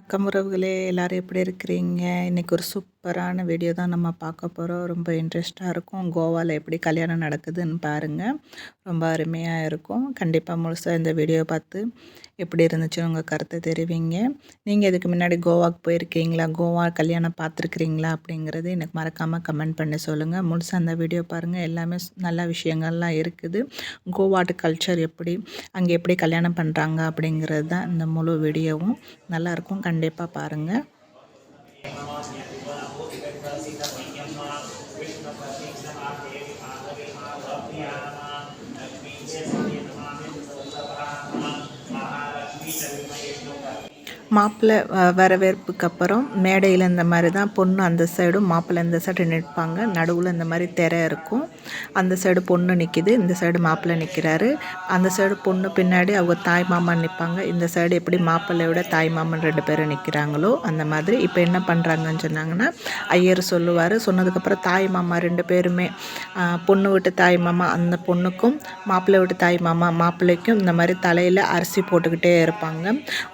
வணக்கம் உறவுகளே, எல்லாரும் எப்படி இருக்கிறீங்க? இன்னைக்கு ஒரு சூப்பரான வீடியோ தான் நம்ம பார்க்க போகிறோம். ரொம்ப இன்ட்ரெஸ்ட்டாக இருக்கும். கோவாவில் எப்படி கல்யாணம் நடக்குதுன்னு பாருங்கள். ரொம்ப அருமையாக இருக்கும். கண்டிப்பாக முழுசாக இந்த வீடியோ பார்த்து எப்படி இருந்துச்சுன்னு உங்கள் கருத்தை தெரிவிங்க. நீங்கள் இதுக்கு முன்னாடி கோவாவுக்கு போயிருக்கீங்களா? கோவா கல்யாணம் பார்த்துருக்குறீங்களா? அப்படிங்கிறது எனக்கு மறக்காமல் கமெண்ட் பண்ணி சொல்லுங்கள். முழுசாக அந்த வீடியோ பாருங்கள். எல்லாமே நல்ல விஷயங்கள்லாம் இருக்குது. கோவாட்டு கல்ச்சர் எப்படி, அங்கே எப்படி கல்யாணம் பண்ணுறாங்க அப்படிங்கிறது தான் இந்த முழு வீடியோவும். நல்லாயிருக்கும். கண்டிப்பாக பாருங்கள். மாப்பிள்ளை வரவேற்புக்கு அப்புறம் மேடையில் இந்த மாதிரி தான் பொண்ணு அந்த சைடும் மாப்பிள்ளை இந்த சைடு நிற்பாங்க. நடுவில் இந்த மாதிரி திரை இருக்கும். அந்த சைடு பொண்ணு நிற்கிது, இந்த சைடு மாப்பிள்ளை நிற்கிறாரு. அந்த சைடு பொண்ணு பின்னாடி அவங்க தாய் மாமா நிற்பாங்க. இந்த சைடு எப்படி மாப்பிள்ளையோட தாய் மாமன் 2 பேரும் நிற்கிறாங்களோ அந்த மாதிரி. இப்போ என்ன பண்ணுறாங்கன்னு சொன்னாங்கன்னா, ஐயர் சொல்லுவார். சொன்னதுக்கப்புறம் தாய் மாமா 2 பேருமே, பொண்ணு விட்டு தாய் மாமா அந்த பொண்ணுக்கும், மாப்பிள்ளை விட்டு தாய் மாமா மாப்பிள்ளைக்கும் இந்த மாதிரி தலையில் அரிசி போட்டுக்கிட்டே இருப்பாங்க.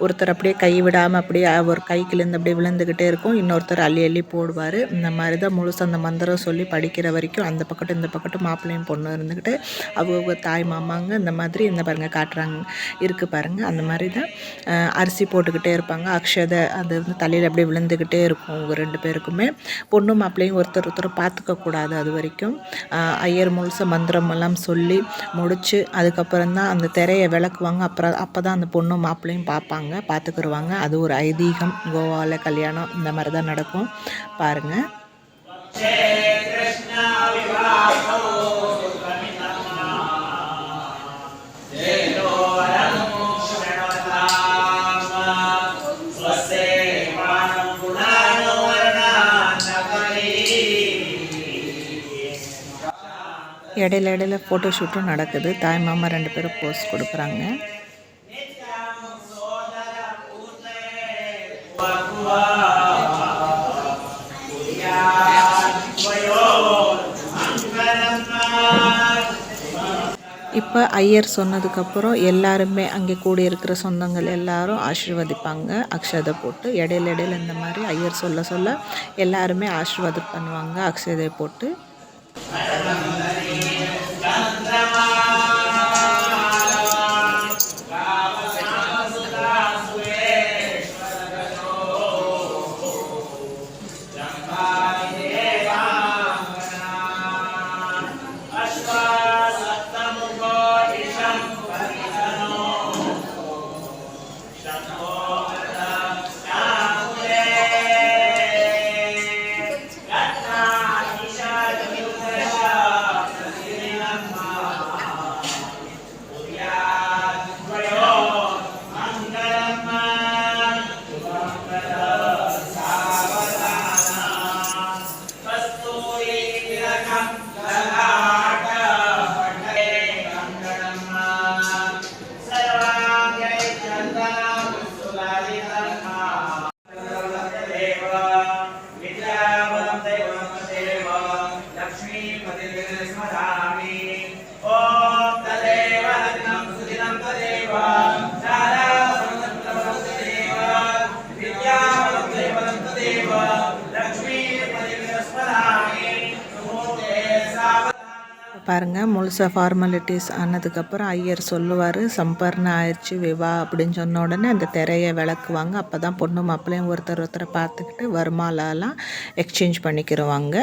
ஒருத்தர் அப்படியே கை விடாமல் அப்படியே ஒரு கைக்கிலேருந்து அப்படியே விழுந்துக்கிட்டே இருக்கும். இன்னொருத்தர் அள்ளி அள்ளி போடுவார். இந்த மாதிரி தான் முழுசு அந்த மந்திரம் சொல்லி படிக்கிற வரைக்கும் அந்த பக்கத்து இந்த பக்கத்து மாப்பிள்ளையும் பொண்ணு இருந்துக்கிட்டு அவங்க தாய் மாமாங்க இந்த மாதிரி இந்த பாருங்கள் காட்டுறாங்க இருக்குது பாருங்கள். அந்த மாதிரி தான் அரிசி போட்டுக்கிட்டே இருப்பாங்க. அக்ஷதை அது வந்து தலையில் அப்படியே விழுந்துக்கிட்டே இருக்கும். அவங்க 2 பேருக்குமே. பொண்ணு மாப்பிள்ளையும் ஒருத்தர் பார்த்துக்கக்கூடாது. அது வரைக்கும் ஐயர் முழுச மந்திரம் எல்லாம் சொல்லி முடித்து அதுக்கப்புறம் தான் அந்த திரையை விளக்குவாங்க. அப்போ தான் அந்த பொண்ணு மாப்பிள்ளையும் பார்த்துக்குருவாங்க. அது ஒரு ஐதீகம். கோவாவில் கல்யாணம் இந்த மாதிரி தான் நடக்கும். பாருங்கள். இடையில ஃபோட்டோ ஷூட்டும் நடக்குது. தாய் மாமா 2 பேரும் போஸ் கொடுக்குறாங்க. இப்போ ஐயர் சொன்னதுக்கப்புறம் எல்லாருமே அங்கே கூடியிருக்கிற சொந்தங்கள் எல்லாரும் ஆசீர்வதிப்பாங்க. அக்ஷதை போட்டு இடையில இந்த மாதிரி ஐயர் சொல்ல எல்லாருமே ஆசீர்வாதம் பண்ணுவாங்க அக்ஷதை போட்டு. பாருங்கள். முழுசாக ஃபார்மாலிட்டிஸ் ஆனதுக்கப்புறம் ஐயர் சொல்லுவார், சம்பர்ணம் ஆயிடுச்சு விவா அப்படின்னு சொன்ன உடனே அந்த திரையை விளக்குவாங்க. அப்போ தான் பொண்ணு மாப்பிள்ளையும் ஒருத்தரை பார்த்துக்கிட்டு வருமாலாம் எக்ஸ்சேஞ்ச் பண்ணிக்கிடுவாங்க.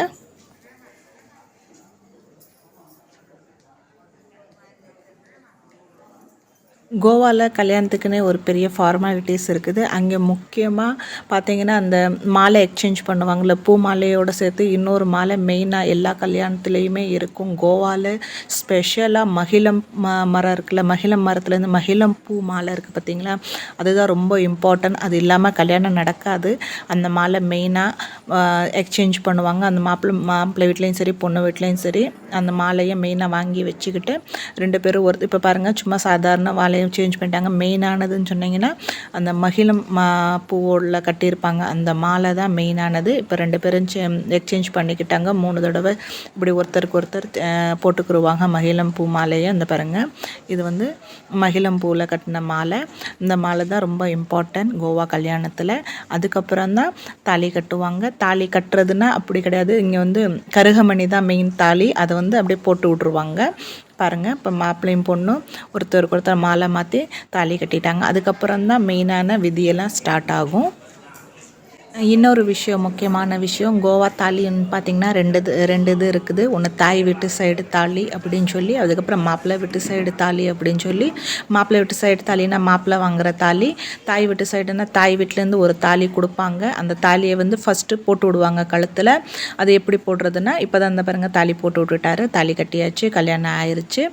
கோவாவில் கல்யாணத்துக்குன்னே ஒரு பெரிய ஃபார்மாலிட்டிஸ் இருக்குது. அங்கே முக்கியமாக பார்த்திங்கன்னா அந்த மாலை எக்ஸ்சேஞ்ச் பண்ணுவாங்கள்ல, பூ மாலையோடு சேர்த்து இன்னொரு மாலை மெயினாக எல்லா கல்யாணத்துலேயுமே இருக்கும். கோவாவில் ஸ்பெஷலாக மகிழம் மரம் இருக்குல்ல, மகிழம் மரத்துலேருந்து மகிழம் பூ மாலை இருக்குது பார்த்திங்களா, அதுதான் ரொம்ப இம்பார்ட்டன்ட். அது இல்லாமல் கல்யாணம் நடக்காது. அந்த மாலை மெயினாக எக்ஸ்சேஞ்ச் பண்ணுவாங்க. அந்த மாப்பிள்ளை வீட்லேயும் சரி பொண்ணு வீட்லேயும் சரி அந்த மாலையை மெயினாக வாங்கி வச்சுக்கிட்டு 2 பேரும் இப்போ பாருங்கள் சும்மா சாதாரண வாழை மாலையும் சேஞ்ச் பண்ணிட்டாங்க. மெயினானதுன்னு சொன்னிங்கன்னா அந்த மகிழம் பூவோட கட்டியிருப்பாங்க அந்த மாலை தான் மெயினானது. இப்போ 2 பேரும் எக்ஸ்சேஞ்ச் பண்ணிக்கிட்டாங்க. 3 தடவை இப்படி ஒருத்தருக்கு ஒருத்தர் போட்டுக்குருவாங்க மகிழம் பூ மாலையை. இந்த பாருங்கள், இது வந்து மகிழம் பூவில் கட்டின மாலை. இந்த மாலை தான் ரொம்ப இம்பார்ட்டன்ட் கோவா கல்யாணத்தில். அதுக்கப்புறம் தான் தாலி கட்டுவாங்க. தாலி கட்டுறதுன்னா அப்படி கிடையாது, இங்கே வந்து கருகமணி தான் மெயின் தாலி. அதை வந்து அப்படியே போட்டு விட்ருவாங்க. பாருங்கள், இப்போ மாப்பிள்ளையும் பொண்ணும் ஒருத்தருக்கு ஒருத்தர் மாலை மாற்றி தாலி கட்டிட்டாங்க. அதுக்கப்புறம் தான் மெயினான விதியெல்லாம் ஸ்டார்ட் ஆகும். இன்னொரு விஷயம், முக்கியமான விஷயம், கோவா தாலின்னு பார்த்திங்கன்னா ரெண்டு இது இருக்குது. ஒன்று தாய் வீட்டு சைடு தாலி அப்படின்னு சொல்லி, அதுக்கப்புறம் மாப்பிள்ளை வீட்டு சைடு தாலி அப்படின்னு சொல்லி. மாப்பிள்ளை வீட்டு சைடு தாலினா மாப்பிள்ளை வாங்குகிற தாலி, தாய் வீட்டு சைடுனா தாய் வீட்டிலேருந்து ஒரு தாலி கொடுப்பாங்க. அந்த தாலியை வந்து ஃபஸ்ட்டு போட்டு விடுவாங்க கழுத்தில். அது எப்படி போடுறதுன்னா, இப்போ தான் அந்த பாருங்கள் தாலி போட்டு விட்டுட்டாரு, தாலி கட்டியாச்சு, கல்யாணம் ஆயிடுச்சு.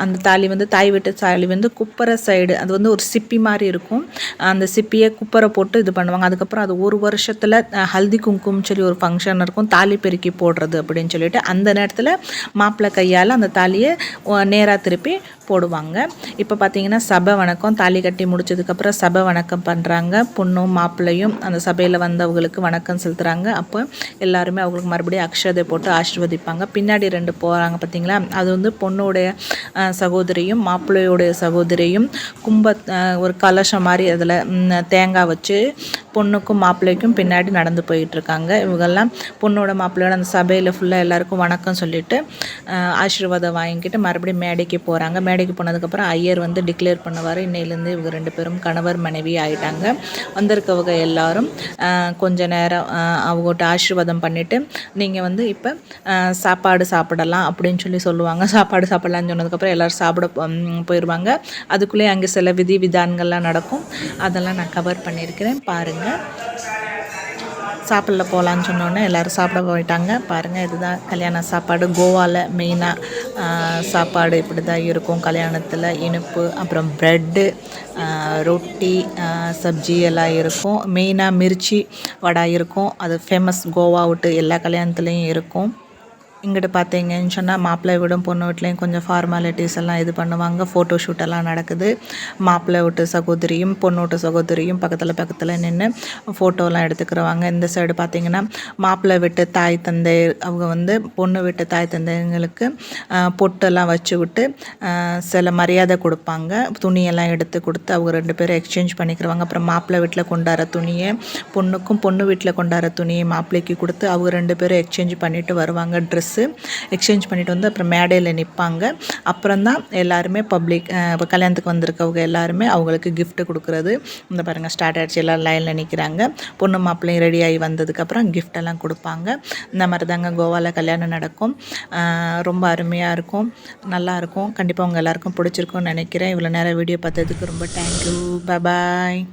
அந்த தாலி வந்து தாய் வீட்டு தாலி வந்து குப்பரை சைடு, அது வந்து ஒரு சிப்பி மாதிரி இருக்கும். அந்த சிப்பியை குப்பரை போட்டு இது பண்ணுவாங்க. அதுக்கப்புறம் அது ஒரு வருஷத்தில் ஹல்தி குங்குமம் சொல்லி ஒரு ஃபங்க்ஷன் இருக்கும், தாலி பெருக்கி போடுறது அப்படின்னு சொல்லிட்டு. அந்த நேரத்தில் மாப்பிள்ளை கையால் அந்த தாலியை நேராக திருப்பி போடுவாங்க. இப்போ பார்த்தீங்கன்னா சபை வணக்கம், தாலி கட்டி முடிச்சதுக்கப்புறம் சபை வணக்கம் பண்ணுறாங்க. பொண்ணும் மாப்பிள்ளையும் அந்த சபையில் வந்தவங்களுக்கு வணக்கம் செலுத்துகிறாங்க. அப்போ எல்லாருமே அவங்களுக்கு மறுபடியும் அக்ஷதை போட்டு ஆசீர்வதிப்பாங்க. பின்னாடி 2 போகிறாங்க பார்த்தீங்களா, அது வந்து பொண்ணுடைய சகோதரியும் மாப்பிள்ளையோடைய சகோதரியும் ஒரு கலசம் மாதிரி அதில் தேங்காய் வச்சு பொண்ணுக்கும் மாப்பிள்ளைக்கும் பின்னாடி நடந்து போயிட்டுருக்காங்க. இவங்கெல்லாம் பொண்ணோட மாப்பிள்ளையோட அந்த சபையில் ஃபுல்லாக எல்லாருக்கும் வணக்கம் சொல்லிவிட்டு ஆசீர்வாதம் வாங்கிக்கிட்டு மறுபடியும் மேடைக்கு போகிறாங்க. மேடைக்கு போனதுக்கப்புறம் ஐயர் வந்து டிக்ளேர் பண்ணுவார், இன்னையிலேருந்து இவங்க 2 பேரும் கணவர் மனைவி ஆகிட்டாங்க. வந்திருக்கவங்க எல்லாரும் கொஞ்ச நேரம் அவங்ககிட்ட ஆசீர்வாதம் பண்ணிவிட்டு நீங்கள் வந்து இப்போ சாப்பாடு சாப்பிடலாம் அப்படின்னு சொல்லி சொல்லுவாங்க. சாப்பாடு சாப்பிடலான்னு சொன்னதுக்கப்புறம் எல்லோரும் சாப்பிட போயிடுவாங்க. அதுக்குள்ளே அங்கே சில விதி விதான்கள்லாம் நடக்கும், அதெல்லாம் நான் கவர் பண்ணியிருக்கிறேன், பாருங்கள். சாப்பிடல போகலான்னு சொன்னோன்னே எல்லோரும் சாப்பிட போயிட்டாங்க. பாருங்கள், இதுதான் கல்யாண சாப்பாடு. கோவாவில் மெயினாக சாப்பாடு இப்படி தான் இருக்கும் கல்யாணத்தில். இனிப்பு, அப்புறம் ப்ரெட்டு, ரொட்டி, சப்ஜி எல்லாம் இருக்கும். மெயினாக மிர்ச்சி வடை இருக்கும், அது ஃபேமஸ் கோவா விட்டு எல்லா கல்யாணத்துலேயும் இருக்கும். இங்கிட்ட பார்த்தீங்கன்னு சொன்னால் மாப்பிள்ளை வீடும் பொண்ணு வீட்லேயும் கொஞ்சம் ஃபார்மாலிட்டிஸ் எல்லாம் இது பண்ணுவாங்க. ஃபோட்டோ ஷூட்டெல்லாம் நடக்குது. மாப்பிள்ளை வீட்டு சகோதரியும் பொண்ணு வீட்டு சகோதரியும் பக்கத்தில் நின்று ஃபோட்டோலாம் எடுத்துக்கிறவாங்க. இந்த சைடு பார்த்திங்கன்னா மாப்பிள்ளை வீட்டு தாய் தந்தை அவங்க வந்து பொண்ணு வீட்டு தாய் தந்தைங்களுக்கு பொட்டெல்லாம் வச்சு விட்டு சில மரியாதை கொடுப்பாங்க. துணியெல்லாம் எடுத்து கொடுத்து அவங்க 2 பேரும் எக்ஸ்சேஞ்ச் பண்ணிக்கிறவாங்க. அப்புறம் மாப்பிள்ளை வீட்டில் கொண்டாடுற துணியை பொண்ணுக்கும், பொண்ணு வீட்டில் கொண்டாடுற துணியை மாப்பிள்ளைக்கு கொடுத்து அவங்க 2 பேரும் எக்ஸ்சேஞ்ச் பண்ணிவிட்டு வருவாங்க. ட்ரெஸ்ஸு எக்ஸ்சேஞ்ச் பண்ணிட்டு வந்து அப்புறம் மேடையில் நிற்பாங்க. அப்புறம் தான் எல்லாருமே பப்ளிக் இப்போ கல்யாணத்துக்கு வந்திருக்கவங்க எல்லாருமே அவங்களுக்கு கிஃப்ட் கொடுக்குறது. இந்த பாருங்கள் ஸ்டார்ட் ஆகிடுச்சு, எல்லாம் லைனில் நிற்கிறாங்க. பொண்ணு மாப்பிள்ளையும் ரெடி ஆகி வந்ததுக்கப்புறம் கிஃப்டெல்லாம் கொடுப்பாங்க. இந்த மாதிரி தாங்க கோவாவில் கல்யாணம் நடக்கும். ரொம்ப அருமையாக இருக்கும், நல்லாயிருக்கும். கண்டிப்பாக உங்கள் எல்லாருக்கும் பிடிச்சிருக்கும்னு நினைக்கிறேன். இவ்வளோ நேரம் வீடியோ பார்த்ததுக்கு ரொம்ப தேங்க்யூ. பாய்.